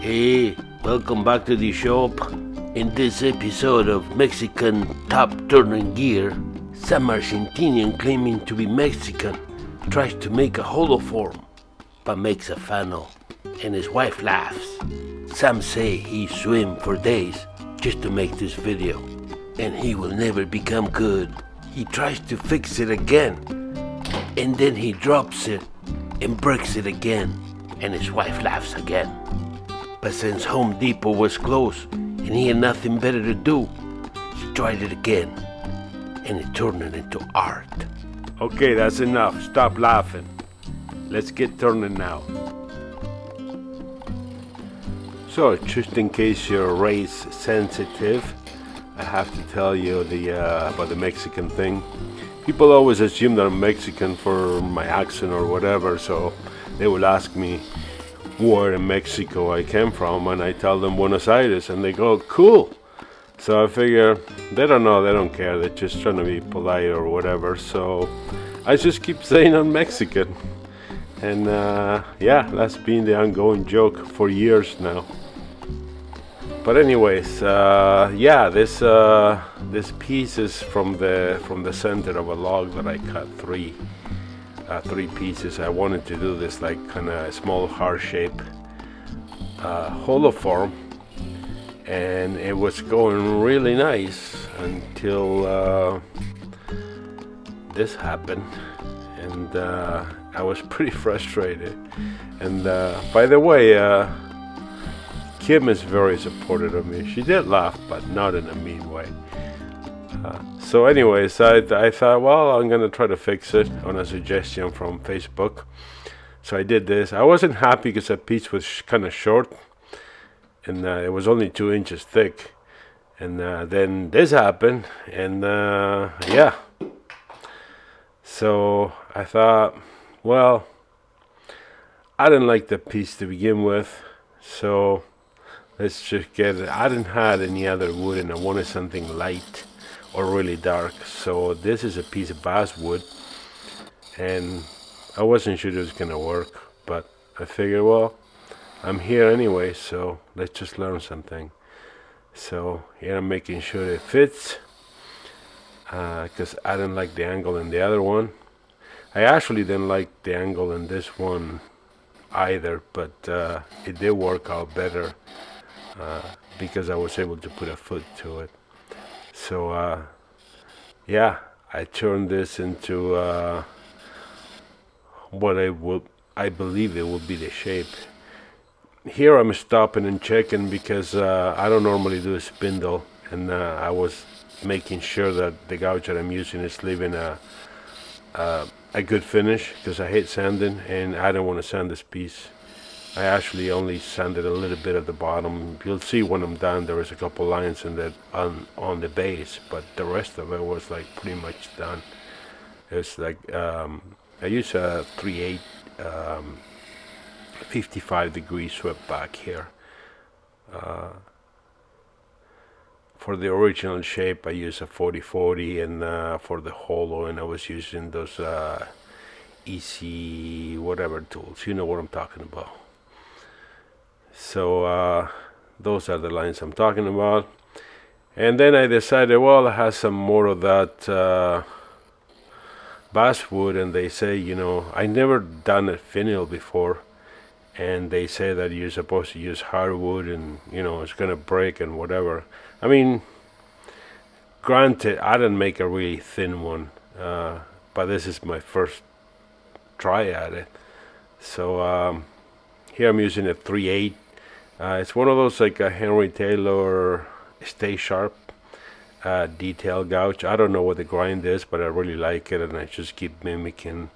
Hey, welcome back to the shop. In this episode of Mexican Top Turning Gear, some Argentinian claiming to be Mexican tries to make a holoform, but makes a funnel, and his wife laughs. Some say he swam for days just to make this video, and he will never become good. He tries to fix it again, and then he drops it and breaks it again, and his wife laughs again. But since Home Depot was closed and he had nothing better to do, he tried it again, and it turned it into art. Okay, that's enough. Stop laughing. Let's get turning now. So, just in case you're race sensitive, I have to tell you about the Mexican thing. People always assume that I'm Mexican for my accent or whatever, so they will ask me where in Mexico I came from, and I tell them Buenos Aires, and they go, cool. So I figure they don't know, they don't care, they're just trying to be polite or whatever, so I just keep saying I'm Mexican. And that's been the ongoing joke for years now. But anyways, this piece is from the center of a log that I cut three pieces. I wanted to do this like kind of small heart shape holoform, and it was going really nice until this happened, and I was pretty frustrated. And by the way, Kim is very supportive of me. She did laugh, but not in a mean way. So anyways, I thought, well, I'm gonna try to fix it on a suggestion from Facebook. So I did this. I wasn't happy because the piece was kind of short, and it was only 2 inches thick. And then this happened, and so I thought, well, I didn't like the piece to begin with, so let's just get it. I didn't have any other wood, and I wanted something light or really dark. So this is a piece of basswood, and I wasn't sure it was gonna work, but I figured, well, I'm here anyway, so let's just learn something. So here I'm making sure it fits, because I didn't like the angle in the other one. I actually didn't like the angle in this one either, but it did work out better because I was able to put a foot to it. So I turned this into what I believe it will be the shape. Here I'm stopping and checking because I don't normally do a spindle, and I was making sure that the gouge that I'm using is leaving a good finish, because I hate sanding and I don't want to sand this piece. I actually only sanded a little bit at the bottom. You'll see when I'm done there is a couple lines in that on the base, but the rest of it was like pretty much done. It's like I use a 3/8 55-degree swept back here. For the original shape I use a 40/40, and for the hollow, and I was using those easy whatever tools. You know what I'm talking about. So those are the lines I'm talking about. And then I decided, well, I have some more of that basswood, and they say, I never done a finial before, and they say that you're supposed to use hardwood, and it's gonna break and whatever. I mean, granted, I didn't make a really thin one, but this is my first try at it. So here I'm using a 3/8. It's one of those like a Henry Taylor Stay Sharp detail gouge. I don't know what the grind is, but I really like it, and I just keep mimicking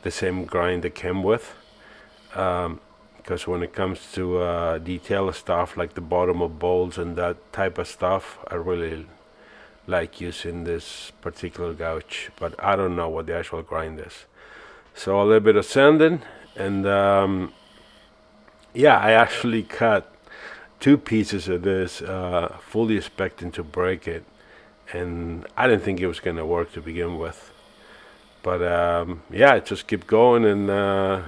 the same grind that came with. Because when it comes to detail stuff like the bottom of bowls and that type of stuff, I really like using this particular gouge, but I don't know what the actual grind is. So a little bit of sanding, and I actually cut 2 pieces of this, fully expecting to break it, and I didn't think it was gonna work to begin with. But yeah, just keep going, and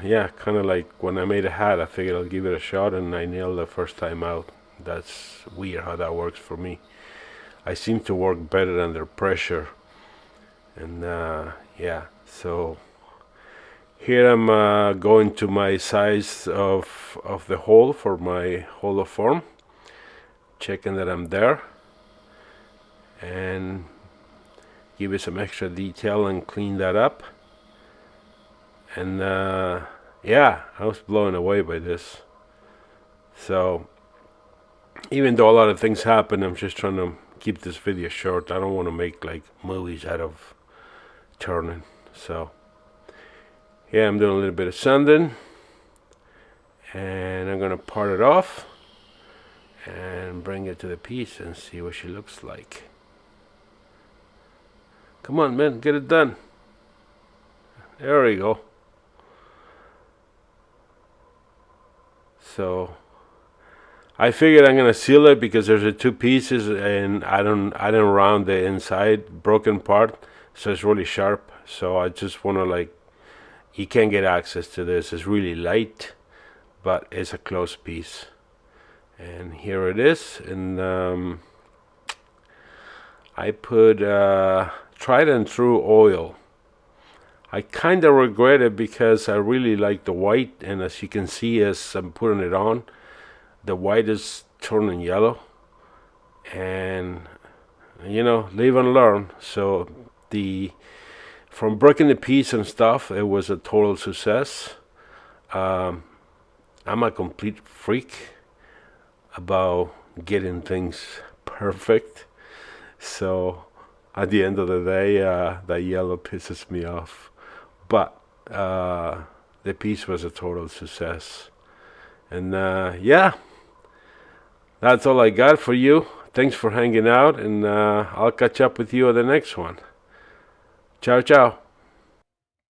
yeah, kind of like when I made a hat, I figured I'll give it a shot, and I nailed the first time out. That's weird how that works for me. I seem to work better under pressure, and yeah, so here I'm going to my size of the hole for my hollow form, checking that I'm there, and give it some extra detail and clean that up. And yeah, I was blown away by this. So even though a lot of things happen, I'm just trying to keep this video short. I don't want to make like movies out of turning. So yeah, I'm doing a little bit of sanding, and I'm gonna part it off and bring it to the piece and see what she looks like. Come on, man, get it done. There we go. So I figured I'm gonna seal it because there's two pieces, and I didn't round the inside broken part, so it's really sharp. So I just wanna, like, you can't get access to this. It's really light, but it's a close piece. And here it is. And I put tried and true oil. I kind of regret it because I really like the white, and as you can see as I'm putting it on, the white is turning yellow. And you know, live and learn. So from breaking the piece and stuff, it was a total success. I'm a complete freak about getting things perfect. So at the end of the day, that yellow pisses me off. But the piece was a total success. And yeah, that's all I got for you. Thanks for hanging out, and I'll catch up with you on the next one. Ciao, ciao.